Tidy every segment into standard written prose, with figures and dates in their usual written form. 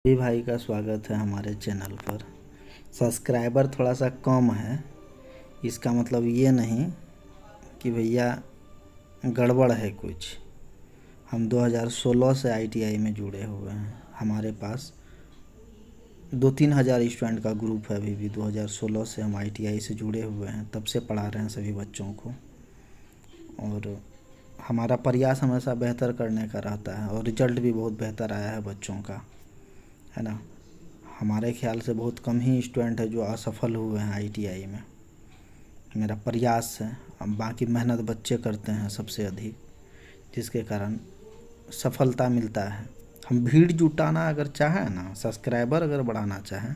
सभी भाई का स्वागत है हमारे चैनल पर। सब्सक्राइबर थोड़ा सा कम है, इसका मतलब ये नहीं कि भैया गड़बड़ है कुछ। हम 2016 से आईटीआई में जुड़े हुए हैं। हमारे पास 2-3 हज़ार स्टूडेंट का ग्रुप है। अभी भी 2016 से हम आईटीआई से जुड़े हुए हैं, तब से पढ़ा रहे हैं सभी बच्चों को। और हमारा प्रयास हमेशा बेहतर करने का रहता है और रिजल्ट भी बहुत बेहतर आया है बच्चों का, है ना। हमारे ख्याल से बहुत कम ही स्टूडेंट है जो असफल हुए हैं आईटीआई में। मेरा प्रयास है, अब बाकी मेहनत बच्चे करते हैं सबसे अधिक, जिसके कारण सफलता मिलता है। हम भीड़ जुटाना अगर चाहें ना, सब्सक्राइबर अगर बढ़ाना चाहें,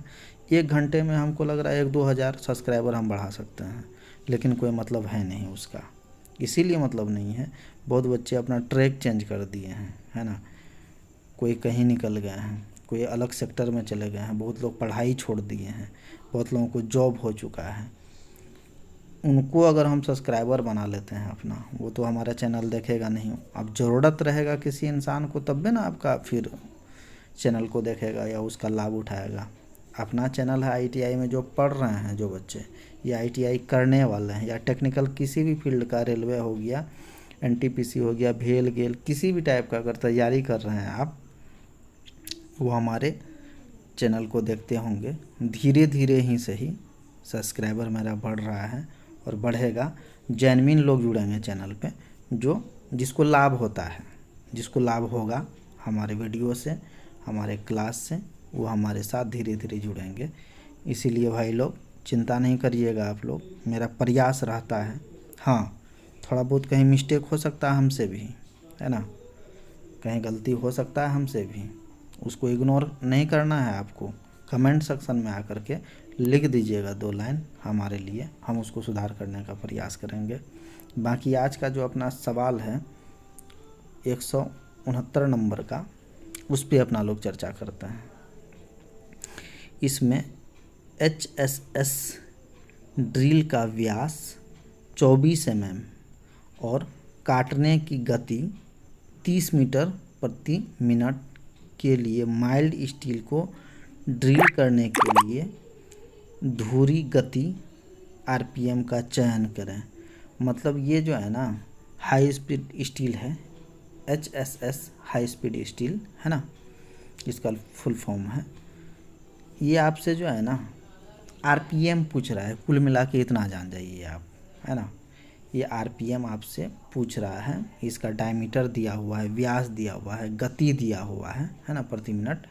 1 घंटे में हमको लग रहा है 1-2 हज़ार सब्सक्राइबर हम बढ़ा सकते हैं, लेकिन कोई मतलब है नहीं उसका। इसीलिए मतलब नहीं है, बहुत बच्चे अपना ट्रैक चेंज कर दिए हैं, है ना। कोई कहीं निकल गए हैं, कोई अलग सेक्टर में चले गए हैं, बहुत लोग पढ़ाई छोड़ दिए हैं, बहुत लोगों को जॉब हो चुका है। उनको अगर हम सब्सक्राइबर बना लेते हैं अपना, वो तो हमारा चैनल देखेगा नहीं। अब ज़रूरत रहेगा किसी इंसान को तब भी ना आपका फिर चैनल को देखेगा या उसका लाभ उठाएगा। अपना चैनल है आईटीआई में जो पढ़ रहे हैं जो बच्चे, या आईटीआई करने वाले हैं, या टेक्निकल किसी भी फील्ड का, रेलवे हो गया, एनटीपीसी हो गया, भेल गेल, किसी भी टाइप का अगर तैयारी कर रहे हैं आप, वो हमारे चैनल को देखते होंगे। धीरे धीरे ही सही सब्सक्राइबर मेरा बढ़ रहा है और बढ़ेगा। जेन्युइन लोग जुड़ेंगे चैनल पे, जो जिसको लाभ होता है, जिसको लाभ होगा हमारे वीडियो से, हमारे क्लास से, वो हमारे साथ धीरे धीरे जुड़ेंगे। इसीलिए भाई लोग चिंता नहीं करिएगा आप लोग, मेरा प्रयास रहता है। हाँ, थोड़ा बहुत कहीं मिस्टेक हो सकता है हमसे भी, है ना, कहीं गलती हो सकता है हमसे भी, उसको इग्नोर नहीं करना है आपको। कमेंट सेक्शन में आकर के लिख दीजिएगा 2 लाइन हमारे लिए, हम उसको सुधार करने का प्रयास करेंगे। बाकी आज का जो अपना सवाल है 169 नंबर का, उस पर अपना लोग चर्चा करते हैं। इसमें HSS ड्रिल का व्यास 24 mm और काटने की गति 30 मीटर प्रति मिनट के लिए माइल्ड स्टील को ड्रिल करने के लिए धुरी गति आरपीएम का चयन करें। मतलब ये जो है ना, हाई स्पीड स्टील है, HSS हाई स्पीड स्टील, है ना, इसका फुल फॉर्म है। ये आपसे जो है ना आरपीएम पूछ रहा है, कुल मिला के इतना जान जाइए आप, है ना। ये आरपीएम आपसे पूछ रहा है, इसका डायमीटर दिया हुआ है, व्यास दिया हुआ है, गति दिया हुआ है ना, प्रति मिनट।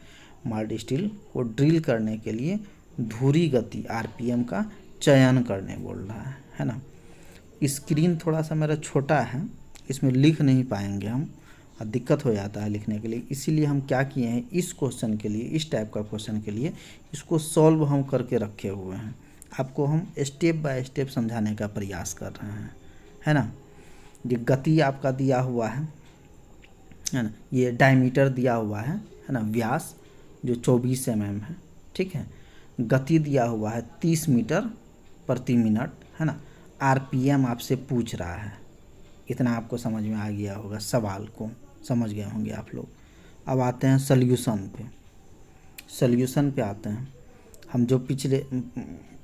माइल्ड स्टील को ड्रिल करने के लिए धुरी गति आरपीएम का चयन करने बोल रहा है ना। स्क्रीन थोड़ा सा मेरा छोटा है, इसमें लिख नहीं पाएंगे हम, और दिक्कत हो जाता है लिखने के लिए। इसीलिए हम क्या किए हैं, इस क्वेश्चन के लिए, इस टाइप का क्वेश्चन के लिए इसको सॉल्व हम करके रखे हुए हैं। आपको हम स्टेप बाय स्टेप समझाने का प्रयास कर रहे हैं, है ना। ये गति आपका दिया हुआ है ना, ये डायमीटर दिया हुआ है ना, व्यास जो 24 mm है, ठीक है। गति दिया हुआ है 30 मीटर प्रति मिनट, है ना। आरपीएम आपसे पूछ रहा है, इतना आपको समझ में आ गया होगा, सवाल को समझ गए होंगे आप लोग। अब आते हैं सॉल्यूशन पे। सॉल्यूशन पे आते हैं हम, जो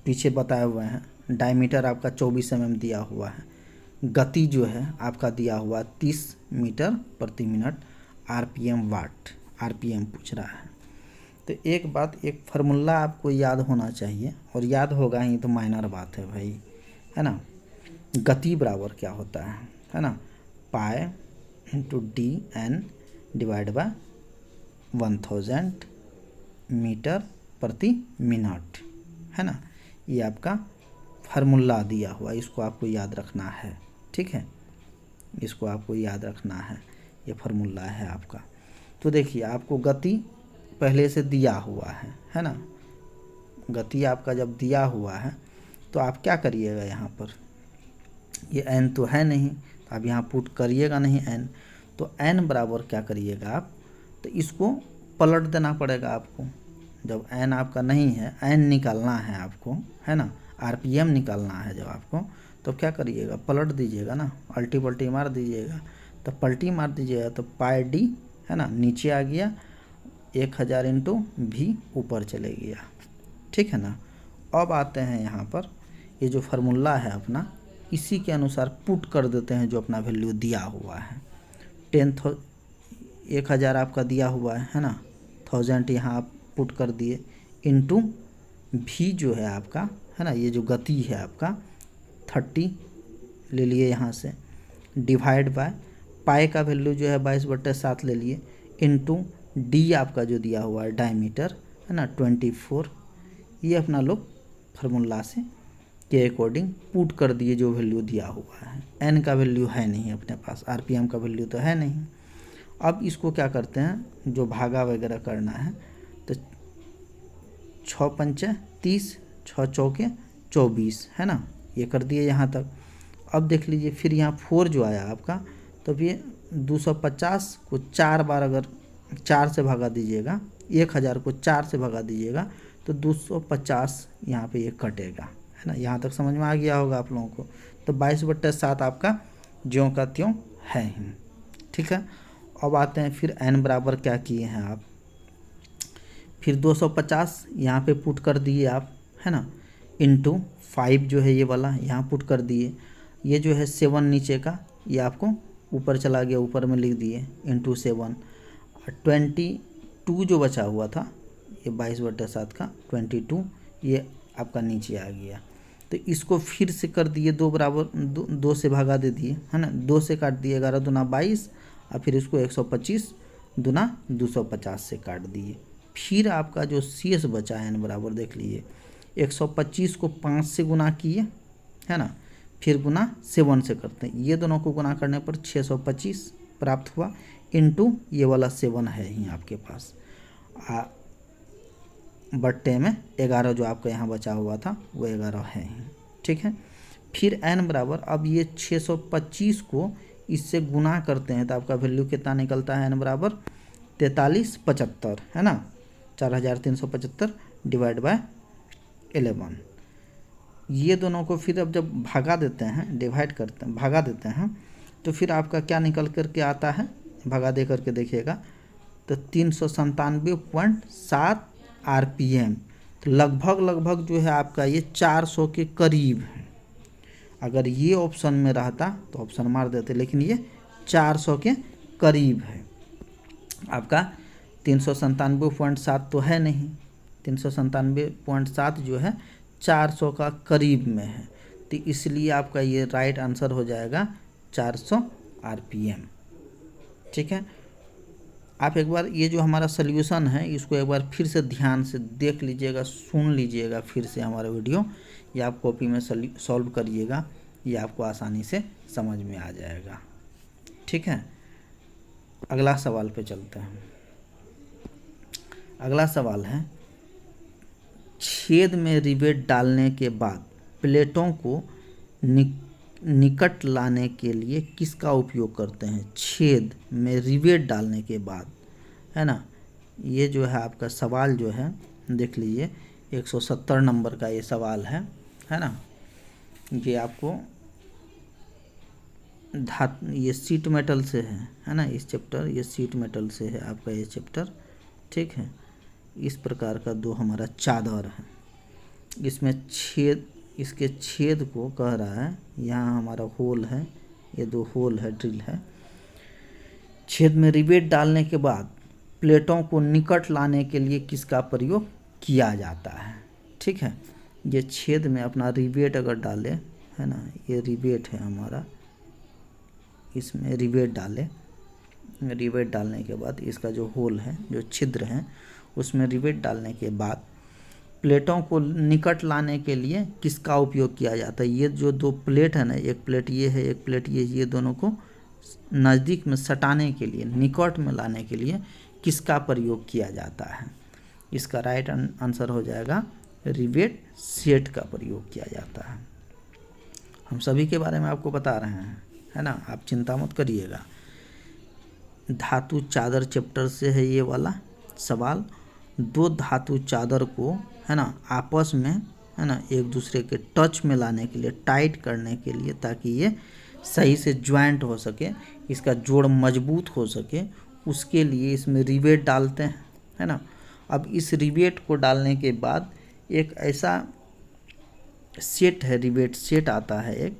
पीछे बताए हुए हैं। डायमीटर आपका 24 mm दिया हुआ है, गति जो है आपका दिया हुआ 30 मीटर प्रति मिनट, आरपीएम वाट, आरपीएम पूछ रहा है। तो एक बात, एक फार्मूला आपको याद होना चाहिए, और याद होगा ही तो माइनर बात है भाई, है ना। गति बराबर क्या होता है ना, pi into D N divide by 1000 metre प्रति मिनट, है ना। ये आपका फार्मूला दिया हुआ, इसको आपको याद रखना है, ठीक है, इसको आपको याद रखना है, ये फार्मूला है आपका। तो देखिए, आपको गति पहले से दिया हुआ है ना। गति आपका जब दिया हुआ है तो आप क्या करिएगा, यहाँ पर ये n तो है नहीं, तो आप यहाँ पुट करिएगा नहीं n, तो n बराबर क्या करिएगा आप, तो इसको पलट देना पड़ेगा आपको। जब n आपका नहीं है, n निकालना है आपको, है ना, आरपीएम निकालना है जब आपको, तो क्या करिएगा, पलट दीजिएगा ना, अल्टी पल्टी मार दीजिएगा। तो पल्टी मार दीजिएगा तो पाई डी, है ना, नीचे आ गया 1000 इंटू भी ऊपर चले गया, ठीक है ना। अब आते हैं यहाँ पर, ये जो फार्मूला है अपना, इसी के अनुसार पुट कर देते हैं जो अपना वैल्यू दिया हुआ है। 1000 आपका दिया हुआ है ना, 1000 यहाँ आप पुट कर दिए, इंटू भी जो है आपका, है ना, ये जो गति है आपका 30 ले लिए यहाँ से, डिवाइड बाय पाई का वैल्यू जो है 22/7 ले लिए, इंटू डी आपका जो दिया हुआ है डायमीटर, है ना 24, ये अपना लोग फार्मूला से के अकॉर्डिंग पुट कर दिए जो वैल्यू दिया हुआ है। एन का वैल्यू है नहीं अपने पास, आरपीएम का वैल्यू तो है नहीं। अब इसको क्या करते हैं, जो भागा वगैरह करना है, तो 6 पंचे 30, 6 चौके 24, है ना, ये कर दिए यहाँ तक। अब देख लीजिए फिर यहाँ 4 जो आया आपका, तो ये 250 को 4 बार अगर 4 से भगा दीजिएगा, 1000 को 4 से भगा दीजिएगा तो 250 यहाँ पे ये कटेगा, है ना। यहाँ तक समझ में आ गया होगा आप लोगों को। तो 22/7 आपका ज्यों का त्यों है ही, ठीक है। अब आते हैं फिर n बराबर क्या किए हैं आप, फिर 250 यहाँ पे पुट कर दिए आप, है ना, इंटू 5 जो है ये वाला यहाँ पुट कर दिए, ये जो है 7 नीचे का ये आपको ऊपर चला गया, ऊपर में लिख दिए, इंटू 7, 22 जो बचा हुआ था ये 22/7 का 22, ये आपका नीचे आ गया। तो इसको फिर से कर दिए 2 बराबर, 2 से भागा दे दिए, है ना, 2 से काट दिए, 11 दूना 22, और फिर इसको 125 दूना 250 से काट दिए। फिर आपका जो शेष बचा है n बराबर देख लीजिए, 125 को 5 से गुना किए, है ना, फिर गुना 7 से करते हैं, ये दोनों को गुना करने पर 625 प्राप्त हुआ, इंटू ये वाला 7 है ही आपके पास, बट्टे में 11 जो आपका यहाँ बचा हुआ था वो 11 है ही, ठीक है। फिर n बराबर, अब ये 625 को इससे गुना करते हैं तो आपका वैल्यू कितना निकलता है, n बराबर 4375, है ना, 4375 डिवाइड बाय 11। ये दोनों को फिर अब जब भागा देते हैं, डिवाइड करते हैं, भागा देते हैं, तो फिर आपका क्या निकल कर के आता है, भगा दे करके देखिएगा, तो 397.7 आरपीएम, तो लगभग जो है आपका ये 400 के करीब है। अगर ये ऑप्शन में रहता तो ऑप्शन मार देते, लेकिन ये 400 के करीब है आपका। 397.7 तो है नहीं, 397.7 जो है 400 का करीब में है, तो इसलिए आपका ये राइट आंसर हो जाएगा 400 आरपीएम, ठीक है। आप एक बार ये जो हमारा सल्यूशन है इसको एक बार फिर से ध्यान से देख लीजिएगा, सुन लीजिएगा फिर से हमारा वीडियो, ये आप कॉपी में सॉल्व करिएगा, ये आपको आसानी से समझ में आ जाएगा, ठीक है। अगला सवाल पे चलते हैं। अगला सवाल है, छेद में रिवेट डालने के बाद प्लेटों को निकट लाने के लिए किसका उपयोग करते हैं। छेद में रिवेट डालने के बाद, है ना, ये जो है आपका सवाल जो है देख लीजिए, 170 नंबर का ये सवाल है ना। ये आपको ये शीट मेटल से है ना, इस चैप्टर ये शीट मेटल से है आपका ये चैप्टर, ठीक है। इस प्रकार का 2 हमारा चादर है, इसमें छेद, इसके छेद को कह रहा है, यहाँ हमारा होल है, ये 2 होल है, ड्रिल है। छेद में रिवेट डालने के बाद प्लेटों को निकट लाने के लिए किसका प्रयोग किया जाता है, ठीक है। ये छेद में अपना रिवेट अगर डाले, है ना, ये रिवेट है हमारा, इसमें रिवेट डाले, रिवेट डालने के बाद इसका जो होल है, जो छिद्र है, उसमें रिवेट डालने के बाद प्लेटों को निकट लाने के लिए किसका उपयोग किया जाता है। ये जो 2 प्लेट है ना, एक प्लेट ये है, एक प्लेट ये दोनों को नज़दीक में सटाने के लिए, निकट में लाने के लिए किसका प्रयोग किया जाता है। इसका राइट आंसर हो जाएगा रिवेट सेट का प्रयोग किया जाता है। हम सभी के बारे में आपको बता रहे हैं, है ना, आप चिंता मत करिएगा। धातु चादर चैप्टर से है ये वाला सवाल। 2 धातु चादर को, है ना, आपस में, है ना, एक दूसरे के टच में लाने के लिए, टाइट करने के लिए, ताकि ये सही से ज्वाइंट हो सके, इसका जोड़ मजबूत हो सके, उसके लिए इसमें रिवेट डालते हैं, है ना। अब इस रिवेट को डालने के बाद एक ऐसा सेट है, रिवेट सेट आता है एक,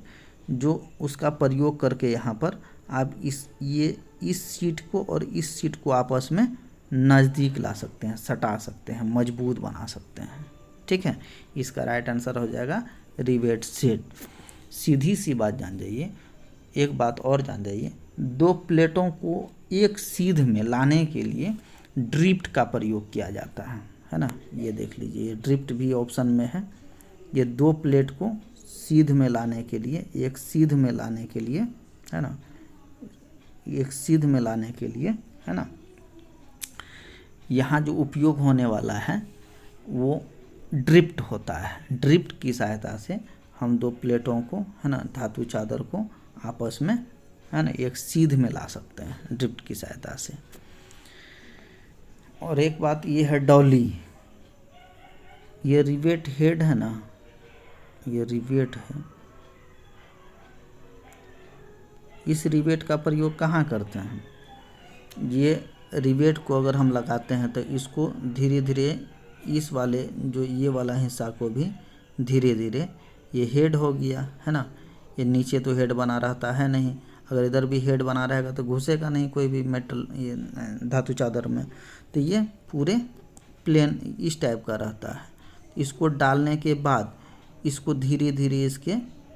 जो उसका प्रयोग करके यहाँ पर आप इस सीट को और इस सीट को आपस में नज़दीक ला सकते हैं, सटा सकते हैं, मजबूत बना सकते हैं। ठीक है, इसका राइट आंसर हो जाएगा रिवेट सेट। सीधी सी बात जान जाइए, एक बात और जान जाइए, दो प्लेटों को एक सीध में लाने के लिए ड्रिफ्ट का प्रयोग किया जाता है ना। ये देख लीजिए, ड्रिफ्ट भी ऑप्शन में है। ये दो प्लेट को सीध में लाने के लिए, एक सीध में लाने के लिए, है ना, एक सीध में लाने के लिए, है ना, यहाँ जो उपयोग होने वाला है वो ड्रिफ्ट होता है। ड्रिफ्ट की सहायता से हम दो प्लेटों को, है ना, धातु चादर को आपस में, है ना, एक सीध में ला सकते हैं ड्रिफ्ट की सहायता से। और एक बात ये है डॉली, ये रिवेट हेड है ना, ये रिवेट है, इस रिवेट का प्रयोग कहाँ करते हैं? ये रिवेट को अगर हम लगाते हैं तो इसको धीरे धीरे इस वाले जो ये वाला हिस्सा को भी धीरे धीरे, ये हेड हो गया, है ना, ये नीचे तो हेड बना रहता है नहीं, अगर इधर भी हेड बना रहेगा तो घुसेगा नहीं कोई भी मेटल, ये धातु चादर में, तो ये पूरे प्लेन इस टाइप का रहता है। इसको डालने के बाद इसको धीरे धीरे इसके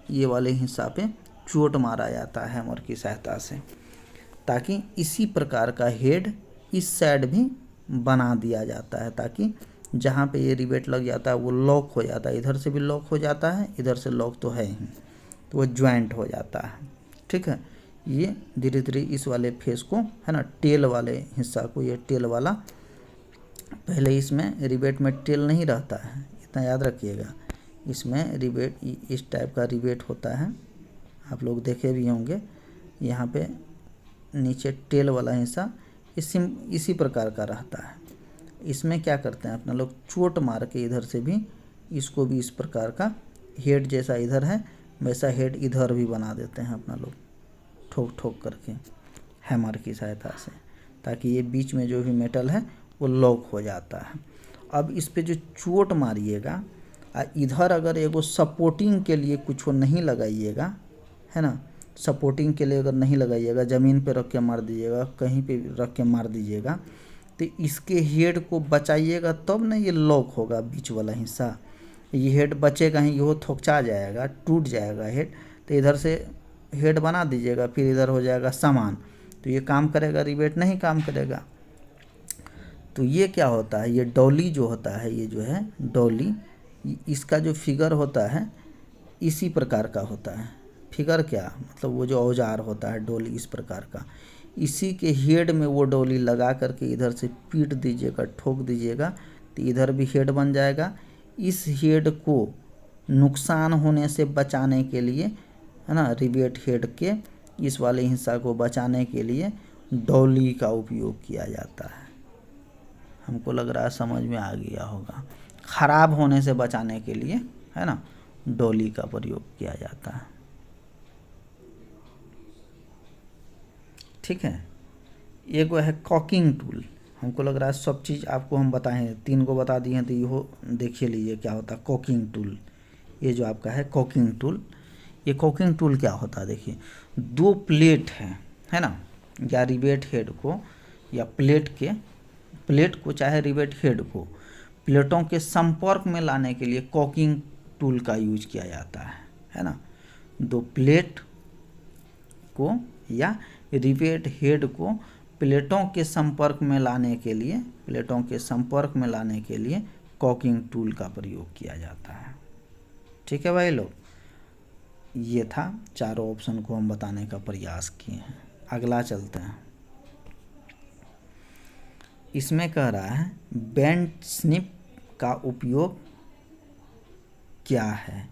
ये वाले हिस्सा पे चोट मारा जाता है हैमर की सहायता से, ताकि इसी प्रकार का हेड इस साइड भी बना दिया जाता है, ताकि जहाँ पे ये रिवेट लग जाता है वो लॉक हो जाता है, इधर से भी लॉक हो जाता है, इधर से लॉक तो है ही, तो वो ज्वाइंट हो जाता है। ठीक है, ये धीरे धीरे इस वाले फेस को, है ना, टेल वाले हिस्सा को, ये टेल वाला, पहले इसमें रिवेट में टेल नहीं रहता है, इतना याद रखिएगा, इसमें रिवेट इस टाइप का रिवेट होता है, आप लोग देखे भी होंगे। यहाँ पे नीचे टेल वाला हिस्सा इसी प्रकार का रहता है। इसमें क्या करते हैं अपना लोग, चोट मार के इधर से भी इसको भी इस प्रकार का हेड जैसा इधर है वैसा हेड इधर भी बना देते हैं अपना लोग, ठोक ठोक करके हैमर की सहायता से, ताकि ये बीच में जो भी मेटल है वो लॉक हो जाता है। अब इस पे जो चोट मारिएगा, इधर अगर एगो सपोर्टिंग के लिए कुछ नहीं लगाइएगा, है ना, सपोर्टिंग के लिए अगर नहीं लगाइएगा, ज़मीन पे रख के मार दीजिएगा, कहीं पे रख के मार दीजिएगा, तो इसके हेड को बचाइएगा तब ना ये लॉक होगा बीच वाला हिस्सा, ये हेड बचेगा ही, ये थोकचा जाएगा, टूट जाएगा हेड। तो इधर से हेड बना दीजिएगा, फिर इधर हो जाएगा सामान, तो ये काम करेगा, रिवेट नहीं काम करेगा। तो ये क्या होता है, ये डॉली जो होता है, ये जो है डॉली, इसका जो फिगर होता है इसी प्रकार का होता है। फिगर क्या मतलब, वो जो औजार होता है डोली इस प्रकार का, इसी के हेड में वो डोली लगा करके इधर से पीट दीजिएगा, ठोक दीजिएगा, तो इधर भी हेड बन जाएगा। इस हेड को नुकसान होने से बचाने के लिए, है ना, रिवेट हेड के इस वाले हिस्सा को बचाने के लिए डोली का उपयोग किया जाता है। हमको लग रहा है समझ में आ गया होगा। ख़राब होने से बचाने के लिए, है ना, डोली का प्रयोग किया जाता है। ठीक है, एक वो है कॉकिंग टूल। हमको लग रहा है सब चीज़ आपको हम बताएं, 3 को बता दिए हैं, तो यो देखिए लीजिए क्या होता है कॉकिंग टूल। ये जो आपका है कॉकिंग टूल, ये कॉकिंग टूल क्या होता है देखिए, 2 प्लेट है ना, या रिवेट हेड को या प्लेट को चाहे रिवेट हेड को प्लेटों के संपर्क में लाने के लिए कॉकिंग टूल का यूज किया जाता है ना। 2 प्लेट को या रिवेट हेड को प्लेटों के संपर्क में लाने के लिए कॉकिंग टूल का प्रयोग किया जाता है। ठीक है भाई लोग, ये था, चारों ऑप्शन को हम बताने का प्रयास किए हैं। अगला चलते हैं, इसमें कह रहा है बेंट स्निप का उपयोग क्या है।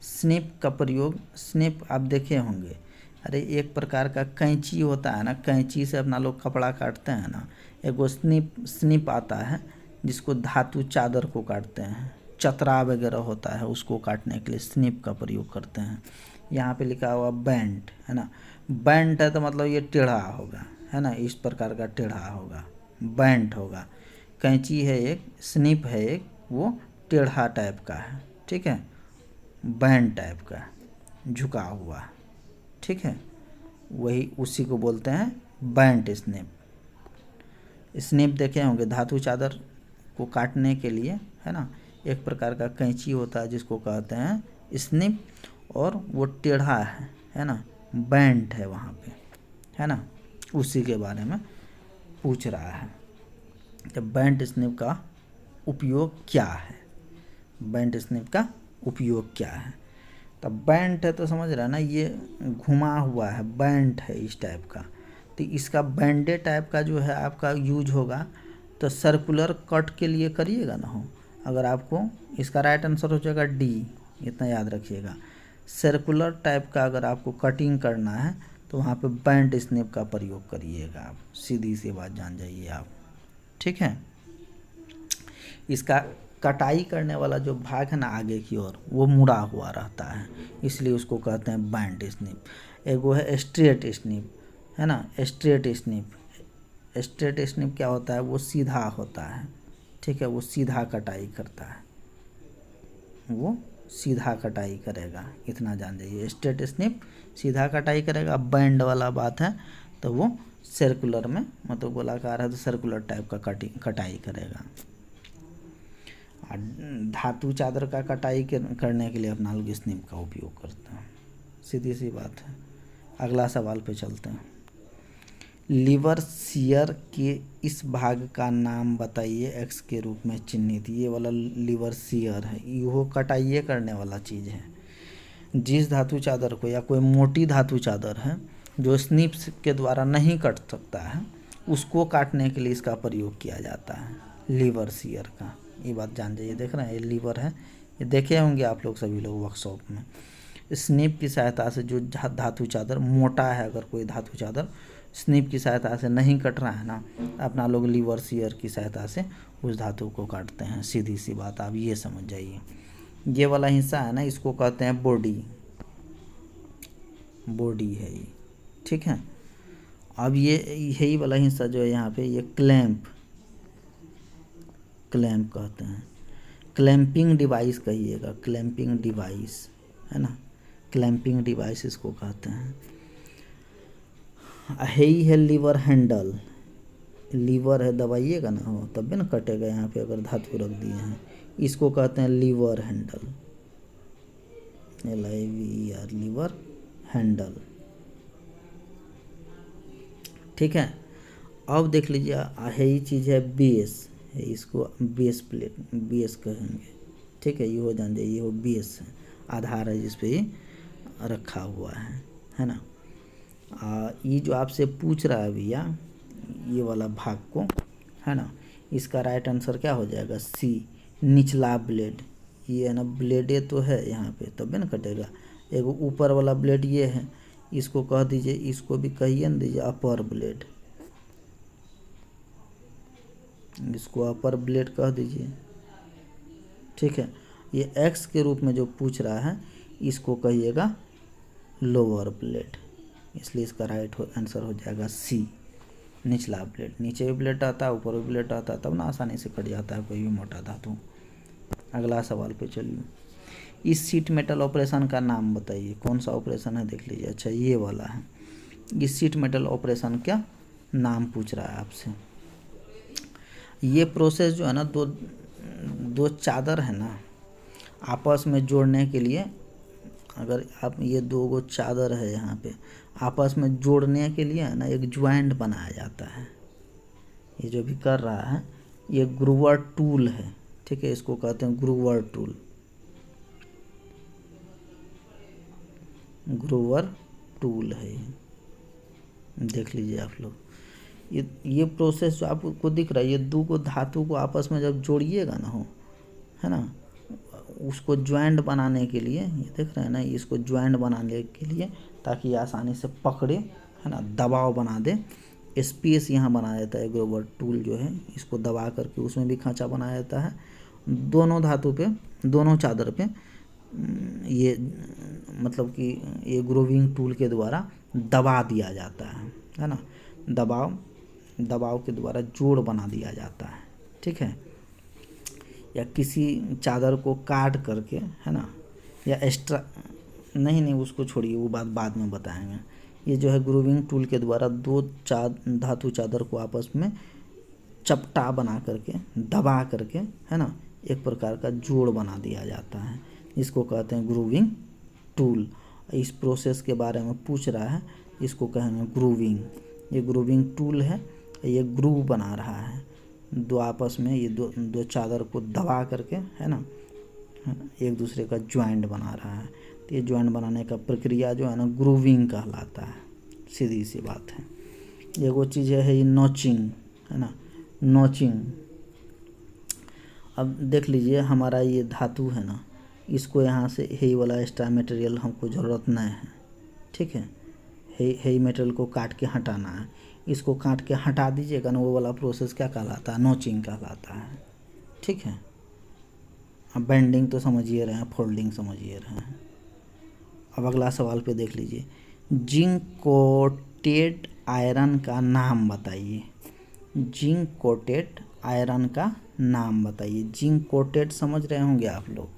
स्निप का प्रयोग, स्निप आप देखे होंगे, अरे एक प्रकार का कैंची होता है ना, कैंची से अपना लोग कपड़ा काटते हैं ना, एगो स्निप आता है जिसको धातु चादर को काटते हैं, चतरा वगैरह होता है उसको काटने के लिए स्निप का प्रयोग करते हैं। यहाँ पे लिखा हुआ बेंट, है ना, बेंट है तो मतलब ये टेढ़ा होगा, है ना, इस प्रकार का टेढ़ा होगा, बेंट होगा। कैंची है एक, स्निप है एक, वो टेढ़ा टाइप का है, ठीक है, बैंड टाइप का है, झुका हुआ है, ठीक है, वही उसी को बोलते हैं बैंड स्निप। स्निप देखे होंगे धातु चादर को काटने के लिए, है ना, एक प्रकार का कैंची होता है जिसको कहते हैं स्निप, और वो टेढ़ा है ना, बैंड है वहाँ पे, है ना, उसी के बारे में पूछ रहा है। तो बैंड स्निप का उपयोग क्या है, बैंड स्निप का उपयोग क्या है। तो बैंड है तो समझ रहा है ना, ये घुमा हुआ है, बैंड है इस टाइप का। तो इसका बैंडे टाइप का जो है आपका यूज होगा तो सर्कुलर कट के लिए करिएगा ना हो। अगर आपको इसका राइट आंसर हो जाएगा डी, इतना याद रखिएगा। सर्कुलर टाइप का अगर आपको कटिंग करना है तो वहाँ पे बैंड स्निप का प्रयोग करिएगा आप, सीधी सी बात जान जाइए आप, ठीक है। इसका कटाई करने वाला जो भाग है ना आगे की ओर, वो मुड़ा हुआ रहता है, इसलिए उसको कहते हैं बैंड स्निप। एक वो है स्ट्रेट स्निप, है ना, स्ट्रेट स्निप। स्ट्रेट स्निप क्या होता है, वो सीधा होता है, ठीक है, वो सीधा कटाई करता है, वो सीधा कटाई करेगा, इतना जान जाइए। स्ट्रेट स्निप सीधा कटाई करेगा, बैंड वाला बात है तो वो सर्कुलर में, मतलब गोलाकार है तो सर्कुलर टाइप का कटाई करेगा। धातु चादर का कटाई करने के लिए अपना लोग स्निप का उपयोग करते हैं, सीधी सी बात है। अगला सवाल पे चलते हैं। लीवर शियर के इस भाग का नाम बताइए, एक्स के रूप में चिन्हित। ये वाला लीवर शियर है, ये कटाइए करने वाला चीज़ है। जिस धातु चादर को, या कोई मोटी धातु चादर है जो स्निप के द्वारा नहीं कट सकता है, उसको काटने के लिए इसका प्रयोग किया जाता है, लीवर शियर का। ये बात जान जाइए। देख रहे हैं, ये लीवर है, ये देखे होंगे आप लोग सभी लोग वर्कशॉप में। स्निप की सहायता से जो धातु चादर मोटा है, अगर कोई धातु चादर स्निप की सहायता से नहीं कट रहा है ना, अपना लोग लीवर शियर की सहायता से उस धातु को काटते हैं, सीधी सी बात, आप ये समझ जाइए। ये वाला हिस्सा है ना, इसको कहते हैं बॉडी, बॉडी है ये, ठीक है। अब ये यही वाला हिस्सा जो है यहाँ पे, ये क्लैंप, क्लैंप कहते हैं, क्लैंपिंग डिवाइस कहिएगा, क्लैंपिंग डिवाइस, है ना, क्लैंपिंग डिवाइस इसको कहते हैं। यही है लीवर हैंडल, लीवर है, दबाइएगा ना हो तब भी ना कटेगा, यहाँ पे अगर धातु रख दिए हैं, इसको कहते हैं lever handle, LIVER, lever handle, ठीक है। अब देख लीजिए, यही चीज़ है बेस है, इसको बेस प्लेट, बेस कहेंगे, ठीक है, ये हो जान जाइए, ये हो बेस है, आधार है जिस पे ये रखा हुआ है ना। ये जो आपसे पूछ रहा है भैया, ये वाला भाग को, है ना, इसका राइट आंसर क्या हो जाएगा, सी, निचला ब्लेड। ये है ना, ब्लेडे तो है यहाँ पे, तब भी ना कटेगा। एक ऊपर वाला ब्लेड ये है, इसको कह दीजिए, इसको भी कहिए ना दीजिए अपर ब्लेड, इसको अपर ब्लेड कह दीजिए, ठीक है। ये एक्स के रूप में जो पूछ रहा है, इसको कहिएगा लोअर ब्लेड, इसलिए इसका राइट आंसर हो जाएगा सी, निचला ब्लेड। नीचे भी ब्लेड आता है, ऊपर भी ब्लेड आता है, तब ना आसानी से कट जाता है कोई भी मोटा धातु। अगला सवाल पे चलिए। इस शीट मेटल ऑपरेशन का नाम बताइए, कौन सा ऑपरेशन है, देख लीजिए। अच्छा, ये वाला है। इस शीट मेटल ऑपरेशन क्या नाम पूछ रहा है आपसे। ये प्रोसेस जो है ना, दो चादर है ना, आपस में जोड़ने के लिए, अगर आप ये दो गो चादर है यहाँ पे, आपस में जोड़ने के लिए है ना, एक ज्वाइंट बनाया जाता है। ये जो भी कर रहा है, ये ग्रूवर टूल है, ठीक है, इसको कहते हैं ग्रूवर टूल, ग्रूवर टूल है ये, देख लीजिए आप लोग। ये प्रोसेस जो आपको दिख रहा है, ये दो को धातु को आपस में जब जोड़िएगा ना हो, है ना, उसको ज्वाइंट बनाने के लिए, ये देख रहे हैं ना, इसको ज्वाइंट बनाने के लिए, ताकि ये आसानी से पकड़े, है ना, दबाव बना दे, स्पेस यहाँ बनाया जाता है। ग्रूवर टूल जो है, इसको दबा करके उसमें भी खांचा बनाया जाता है, दोनों धातु पे, दोनों चादर पे, ये मतलब कि ये ग्रूविंग टूल के द्वारा दबा दिया जाता है ना, दबाव के द्वारा जोड़ बना दिया जाता है, ठीक है, या किसी चादर को काट करके, है ना, या एक्स्ट्रा, नहीं उसको छोड़िए, वो बात बाद में बताएंगे। ये जो है ग्रूविंग टूल के द्वारा दो धातु चादर को आपस में चपटा बना करके, दबा करके, है ना, एक प्रकार का जोड़ बना दिया जाता है, इसको कहते हैं ग्रूविंग टूल। इस प्रोसेस के बारे में पूछ रहा है, इसको कहेंगे ग्रूविंग। ये ग्रूविंग टूल है, ये ग्रूव बना रहा है, दो आपस में ये दो चादर को दबा करके, है ना, एक दूसरे का ज्वाइंट बना रहा है। तो ये ज्वाइंट बनाने का प्रक्रिया जो है ना ग्रूविंग कहलाता है, सीधी सी बात है। एगो चीज़ है ये नॉचिंग, है ना, नॉचिंग। अब देख लीजिए हमारा ये धातु है ना, इसको यहाँ से हे वाला एक्स्ट्रा मटेरियल हमको ज़रूरत नहीं है, ठीक है, हे मटेरियल को काट के हटाना है, इसको काट के हटा दीजिएगा ना, वो वाला प्रोसेस क्या कहलाता है, नॉचिंग कहलाता है, ठीक है। अब बेंडिंग तो समझिए रहे हैं, फोल्डिंग समझिए रहे हैं। अब अगला सवाल पे देख लीजिए, जिंक कोटेड आयरन का नाम बताइए। जिंक कोटेड आयरन का नाम बताइए। जिंक कोटेड समझ रहे होंगे आप लोग,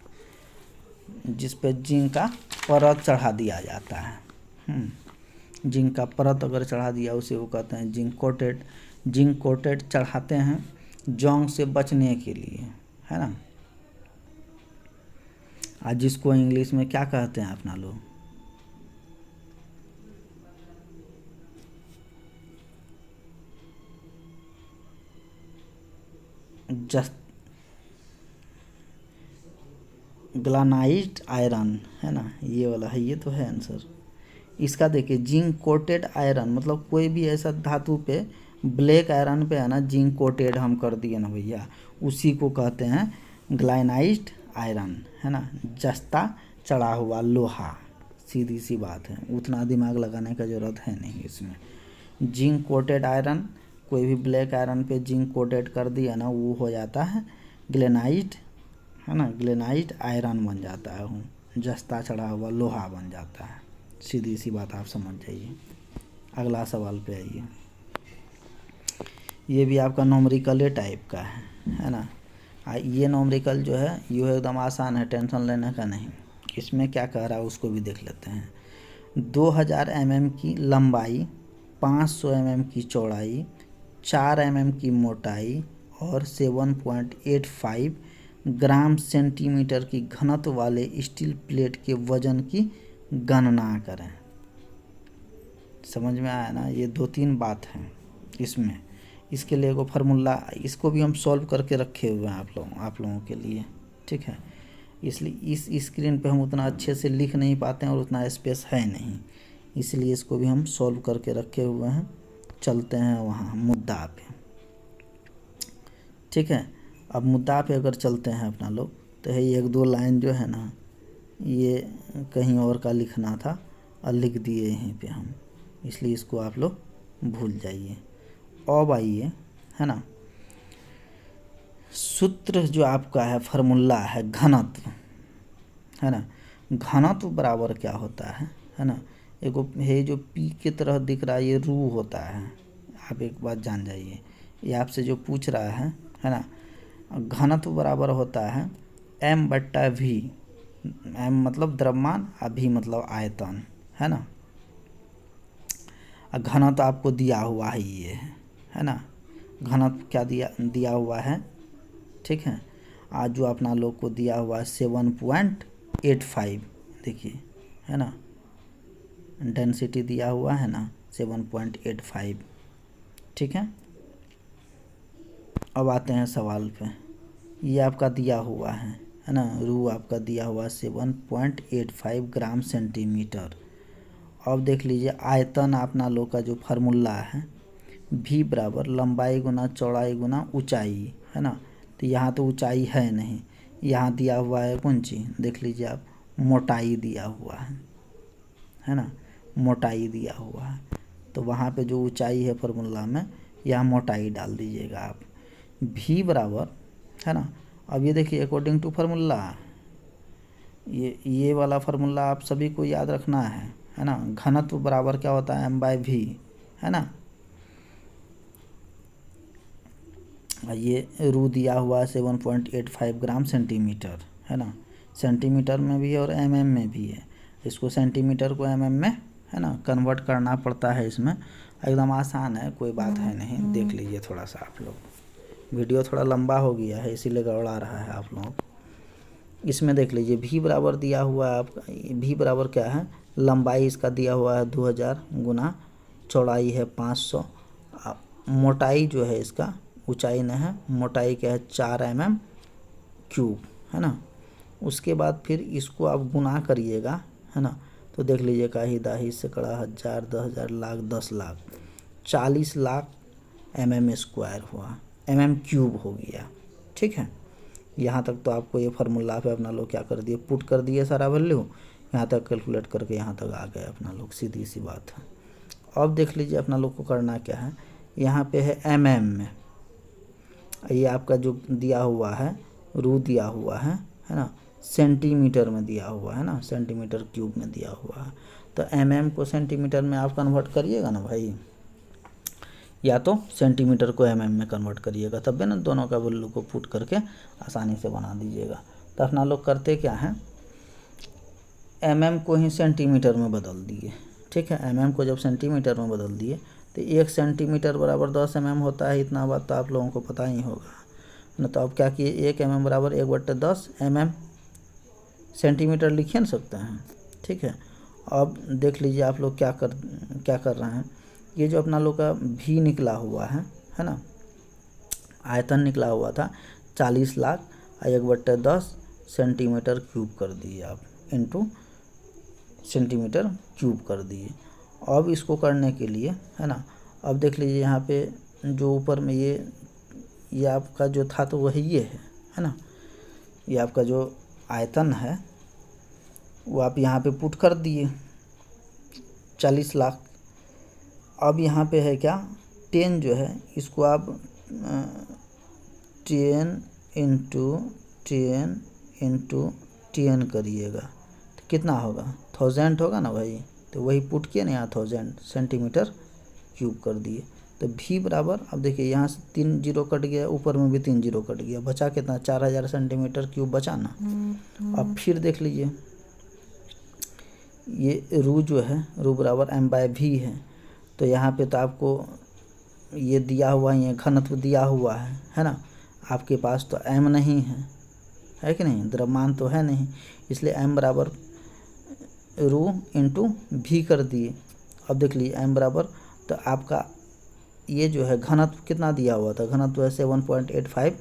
जिस पे जिंक का परत चढ़ा दिया जाता है। जिंक का परत अगर चढ़ा दिया उसे वो कहते हैं जिंक कोटेड। जिंक कोटेड चढ़ाते हैं जंग से बचने के लिए, है ना। आज जिसको इंग्लिश में क्या कहते हैं अपना लोग, ग्लानाइज्ड आयरन, है ना, ये वाला है, ये तो है आंसर इसका। देखिए जिंक कोटेड आयरन मतलब कोई भी ऐसा धातु पे, ब्लैक आयरन पे है ना जिंक कोटेड हम कर दिए ना भैया, उसी को कहते हैं ग्लानाइज्ड आयरन, है ना, जस्ता चढ़ा हुआ लोहा। सीधी सी बात है, उतना दिमाग लगाने का ज़रूरत है नहीं इसमें। जिंक कोटेड आयरन, कोई भी ब्लैक आयरन पे जिंक कोटेड कर दिया ना, वो हो जाता है ग्लेनाइज्ड, है ना, ग्लेनाइज्ड आयरन बन जाता है, वो जस्ता चढ़ा हुआ लोहा बन जाता है। सीधी सी बात आप समझ जाइए। अगला सवाल पे आइए, ये भी आपका नॉमरिकल टाइप का है ना। ये नॉमरिकल जो है ये एकदम आसान है, टेंशन लेने का नहीं। इसमें क्या कह रहा है उसको भी देख लेते हैं। 2000 mm की लंबाई, 500 mm की चौड़ाई, 4 mm की मोटाई और 7.85 ग्राम सेंटीमीटर की घनत्व वाले स्टील प्लेट के वजन की गणना करें। समझ में आया ना, ये 2-3 बात हैं इसमें। इसके लिए एगो फार्मूला, इसको भी हम सॉल्व करके रखे हुए हैं आप लोगों के लिए, ठीक है। इसलिए इस स्क्रीन पे हम उतना अच्छे से लिख नहीं पाते हैं और उतना स्पेस है नहीं, इसलिए इसको भी हम सॉल्व करके रखे हुए हैं। चलते हैं वहाँ मुद्दा पे, ठीक है। अब मुद्दा पे अगर चलते हैं अपना लोग, तो है 1-2 लाइन जो है ना, ये कहीं और का लिखना था और लिख दिए यहीं पे हम, इसलिए इसको आप लोग भूल जाइए। अब आइए, है ना, सूत्र जो आपका है, फार्मूला है घनत्व, है ना। घनत्व बराबर क्या होता है ना, एगो है जो पी की तरह दिख रहा है, ये रू होता है। आप एक बात जान जाइए, ये आपसे जो पूछ रहा है ना, घनत्व बराबर होता है m/v। m मतलब द्रव्यमान, v मतलब आयतन, है ना। घनत्व आपको दिया हुआ है, ये है ना, घनत्व क्या दिया हुआ है, ठीक है। आज जो अपना लोग को दिया हुआ है 7.85, देखिए, है ना, डेंसिटी दिया हुआ है ना 7.85, ठीक है। अब आते हैं सवाल पे, ये आपका दिया हुआ है ना, रू आपका दिया हुआ 7.85 ग्राम सेंटीमीटर। अब देख लीजिए आयतन अपना लोग का जो फार्मूला है, v बराबर लंबाई गुना चौड़ाई गुना ऊंचाई, है ना। तो यहाँ तो ऊंचाई है नहीं, यहाँ दिया हुआ है कौन चीज़, देख लीजिए आप, मोटाई दिया हुआ है ना, मोटाई दिया हुआ है। तो वहाँ पे जो ऊंचाई है फार्मूला में, यहाँ मोटाई डाल दीजिएगा आप। v बराबर, है ना, अब ये देखिए अकॉर्डिंग टू फार्मूला, ये वाला फार्मूला आप सभी को याद रखना है ना। घनत्व बराबर क्या होता है m/v, है ना। ये रू दिया हुआ है 7.85 ग्राम सेंटीमीटर, है ना, सेंटीमीटर में भी है और एमएम में भी है। इसको सेंटीमीटर को एमएम में, है ना, कन्वर्ट करना पड़ता है इसमें। एकदम आसान है, कोई बात है नहीं, देख लीजिए थोड़ा सा आप लोग। वीडियो थोड़ा लंबा हो गया है इसीलिए गड़बड़ा रहा है आप लोग। इसमें देख लीजिए भी बराबर दिया हुआ है आपका, भी बराबर क्या है, लंबाई इसका दिया हुआ है 2000 गुना चौड़ाई है 500, मोटाई जो है इसका, ऊंचाई न है, मोटाई क्या है 4 mm क्यूब, है ना। उसके बाद फिर इसको आप गुना करिएगा, है ना, तो देख लीजिए काही दाही सैकड़ा हज़ार 10,000 लाख 10 लाख 40 लाख mm स्क्वायर हुआ, mm क्यूब हो गया। ठीक है, यहाँ तक तो आपको ये फार्मूला पे अपना लोग क्या कर दिए, पुट कर दिए सारा वैल्यू, यहाँ तक कैलकुलेट करके यहाँ तक आ गए अपना लोग, सीधी सी बात है। अब देख लीजिए अपना लोग को करना क्या है, यहाँ पे है mm में, ये आपका जो दिया हुआ है रू दिया हुआ है ना, सेंटीमीटर में दिया हुआ है ना, सेंटीमीटर क्यूब में दिया हुआ है। तो mm को सेंटीमीटर में आप कन्वर्ट करिएगा ना भाई, या तो सेंटीमीटर को mm में कन्वर्ट करिएगा, तब भी ना दोनों का वैल्यू को पुट करके आसानी से बना दीजिएगा। तो अपना लोग करते क्या है, mm को ही सेंटीमीटर में बदल दिए। ठीक है, mm को जब सेंटीमीटर में बदल दिए तो 1 सेंटीमीटर बराबर 10 mm होता है, इतना बात तो आप लोगों को पता ही होगा ना। तो अब क्या किए, 1 mm बराबर 1/10 mm सेंटीमीटर लिखिए ना सकते हैं। ठीक है, अब देख लीजिए आप लोग क्या कर रहे हैं, ये जो अपना लोग का भी निकला हुआ है ना, आयतन निकला हुआ था 40 लाख 1/10 सेंटीमीटर क्यूब कर दिए आप, इंटू सेंटीमीटर क्यूब कर दिए। अब इसको करने के लिए, है ना, अब देख लीजिए यहाँ पे जो ऊपर में ये आपका जो था तो वही ये है ना, ये आपका जो आयतन है वो आप यहाँ पे पुट कर दिए 40 लाख। अब यहाँ पे है क्या, 10 जो है इसको आप 10 इंटू 10 करिएगा तो कितना होगा, 1000 होगा ना भाई। तो वही पुट किए ना यहाँ 1000 सेंटीमीटर क्यूब कर दिए। तो भी बराबर, अब देखिए यहाँ से 3 जीरो कट गया, ऊपर में भी 3 जीरो कट गया, बचा कितना, 4000 सेंटीमीटर क्यूब बचा ना। अब फिर देख लीजिए ये रू जो है, रू बराबर m/v है। तो यहाँ पे तो आपको ये दिया हुआ है, ये घनत्व दिया हुआ है ना, आपके पास तो m नहीं है कि नहीं, द्रव्यमान तो है नहीं, इसलिए m बराबर रू इंटू भी कर दिए। अब देख लीजिए m बराबर, तो आपका ये जो है घनत्व कितना दिया हुआ था, घनत्व है 7.85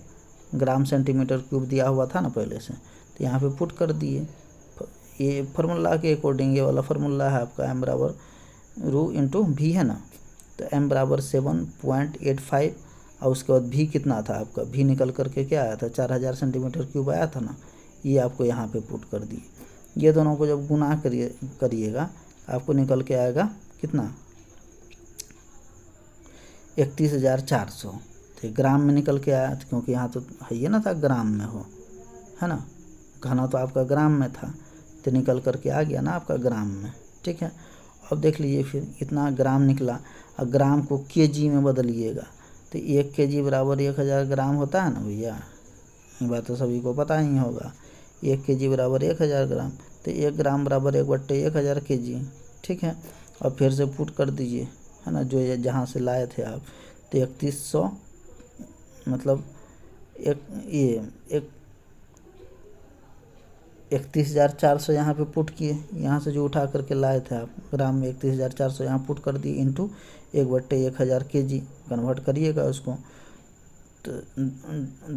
ग्राम सेंटीमीटर क्यूब दिया हुआ था ना पहले से, तो यहाँ पे पुट कर दिए। ये फार्मूला के अकॉर्डिंग ये वाला फार्मूला है आपका, m बराबर रू इंटू भी है ना, तो m बराबर 7.85 और उसके बाद भी कितना था आपका, भी निकल करके क्या आया था, 4000 सेंटीमीटर क्यूब आया था ना, ये आपको यहाँ पे पुट कर दिए। ये दोनों को जब गुना करिएगा आपको निकल के आएगा कितना, 31,400। तो ग्राम में निकल के आया, क्योंकि यहाँ तो है ये ना था ग्राम में हो, है ना, घना तो आपका ग्राम में था, तो निकल करके आ गया ना आपका ग्राम में। ठीक है, अब देख लीजिए फिर इतना ग्राम निकला, और ग्राम को केजी में बदलिएगा तो 1 kg बराबर 1000 ग्राम होता है ना भैया, ये बात तो सभी को पता ही होगा। 1 kg बराबर 1000 ग्राम, तो 1 ग्राम बराबर 1/1000 kg। ठीक है, और फिर से पुट कर दीजिए, है ना, जो ये जहाँ से लाए थे आप, तो 3100 मतलब 31,400 यहाँ पे पुट किए, यहाँ से जो उठा करके लाए थे आप ग्राम में 31,400 यहाँ पुट कर दिए, इंटू 1/1000 kg कन्वर्ट करिएगा उसको। तो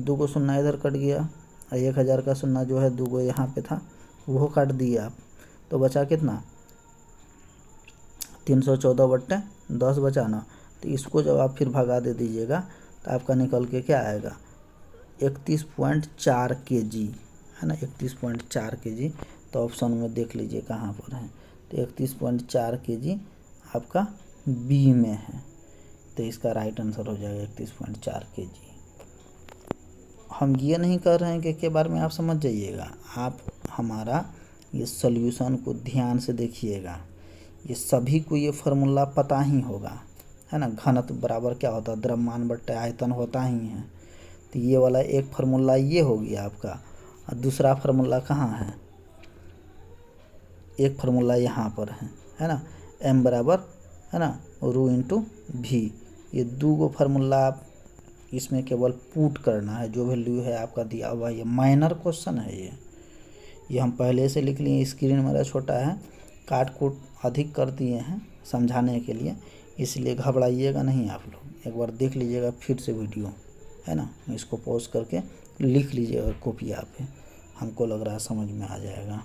2 शून्य इधर कट गया, और 1000 का शून्य जो है 2 यहाँ पे था वो काट दिए आप, तो बचा कितना, 314/10 बचा ना। तो इसको जब आप फिर भगा दे दीजिएगा तो आपका निकल के क्या आएगा, 31.4 kg, है ना, 31.4 kg। तो ऑप्शन में देख लीजिए कहाँ पर है, तो 31.4 kg आपका बी में है, तो इसका राइट आंसर हो जाएगा 31.4 kg। हम ये नहीं कर रहे हैं कि के बारे में आप समझ जाइएगा, आप हमारा ये सॉल्यूशन को ध्यान से देखिएगा, ये सभी को ये फार्मूला पता ही होगा, है ना। घनत्व बराबर क्या होता है, द्रव्यमान बट्टे आयतन होता ही है। तो ये वाला एक फार्मूला ये हो गया आपका, और दूसरा फार्मूला कहाँ है, एक फार्मूला यहाँ पर है ना, m बराबर है ना रू इंटू भी। ये दो गो फार्मूला आप इसमें केवल पुट करना है, जो वैल्यू है आपका दिया हुआ। ये माइनर क्वेश्चन है, ये हम पहले से लिख लिए, स्क्रीन मेरा छोटा है, काट कूट अधिक कर दिए हैं समझाने के लिए, इसलिए घबराइएगा नहीं। आप लोग एक बार देख लीजिएगा फिर से वीडियो, है ना, इसको पॉज करके लिख लीजिएगा कॉपिया पे, हमको लग रहा है समझ में आ जाएगा।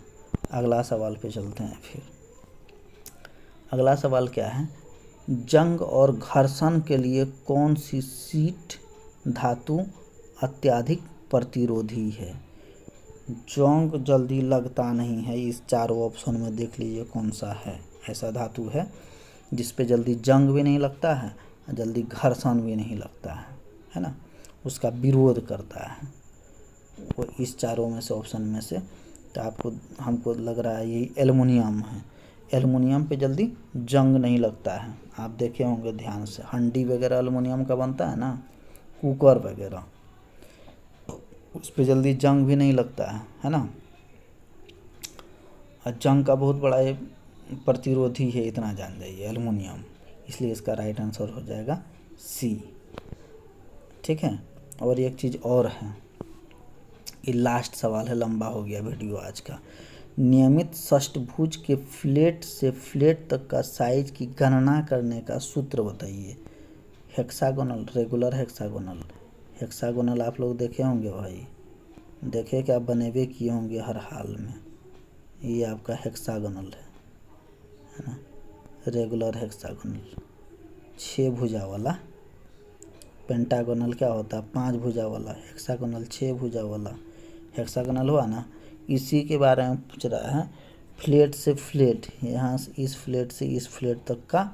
अगला सवाल पे चलते हैं। फिर अगला सवाल क्या है, जंग और घर्षण के लिए कौन सी शीट धातु अत्यधिक प्रतिरोधी है। जंग जल्दी लगता नहीं है, इस चारों ऑप्शन में देख लीजिए कौन सा है। ऐसा धातु है जिस पे जल्दी जंग भी नहीं लगता है, जल्दी घर्षण भी नहीं लगता है ना, उसका विरोध करता है वो इस चारों में से, ऑप्शन में से। तो आपको हमको लग रहा है यही एल्युमिनियम है। एल्युमिनियम पे जल्दी जंग नहीं लगता है, आप देखे होंगे ध्यान से, हंडी वगैरह एल्युमिनियम का बनता है ना, कुकर वगैरह, उस पे जल्दी जंग भी नहीं लगता है ना। और जंग का बहुत बड़ा ये प्रतिरोधी है, इतना जान जाइए, एल्युमिनियम। इसलिए इसका राइट आंसर हो जाएगा सी। ठीक है। और एक चीज़ और है, ये लास्ट सवाल है, लंबा हो गया वीडियो आज का। नियमित षष्ठभुज के फ्लेट से फ्लेट तक का साइज की गणना करने का सूत्र बताइए। हेक्सागोनल, रेगुलर हेक्सागोनल, हेक्सागोनल आप लोग देखे होंगे भाई, देखे क्या, बनेवे किए होंगे हर हाल में। ये आपका हेक्सागोनल है ना, रेगुलर हेक्सागोनल 6 भुजा वाला। पेंटागोनल क्या होता है, 5 भुजा वाला। हेक्सागोनल 6 भुजा वाला। हेक्सागोनल हुआ ना, इसी के बारे में पूछ रहा है। फ्लेट से फ्लेट, यहाँ से इस फ्लेट से इस फ्लेट तक का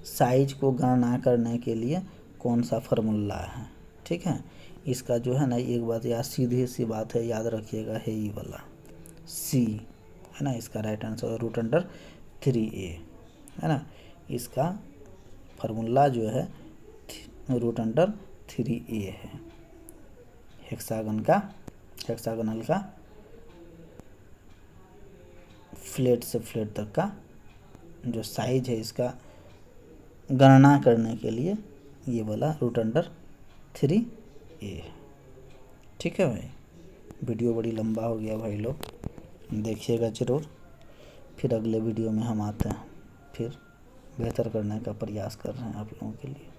साइज को गणना करने के लिए कौन सा फार्मूला है। ठीक है, इसका जो है ना, एक बात याद, सीधी सी बात है, याद रखिएगा, है ये वाला सी, है ना। इसका राइट आंसर √3a है ना। इसका फार्मूला जो है √3a है, हेक्सागोनल का फ्लेट से फ्लेट तक का जो साइज है, इसका गणना करने के लिए ये वाला √3a है। ठीक है भाई, वीडियो बड़ी लंबा हो गया भाई लोग, देखिएगा ज़रूर। फिर अगले वीडियो में हम आते हैं, फिर बेहतर करने का प्रयास कर रहे हैं आप लोगों के लिए।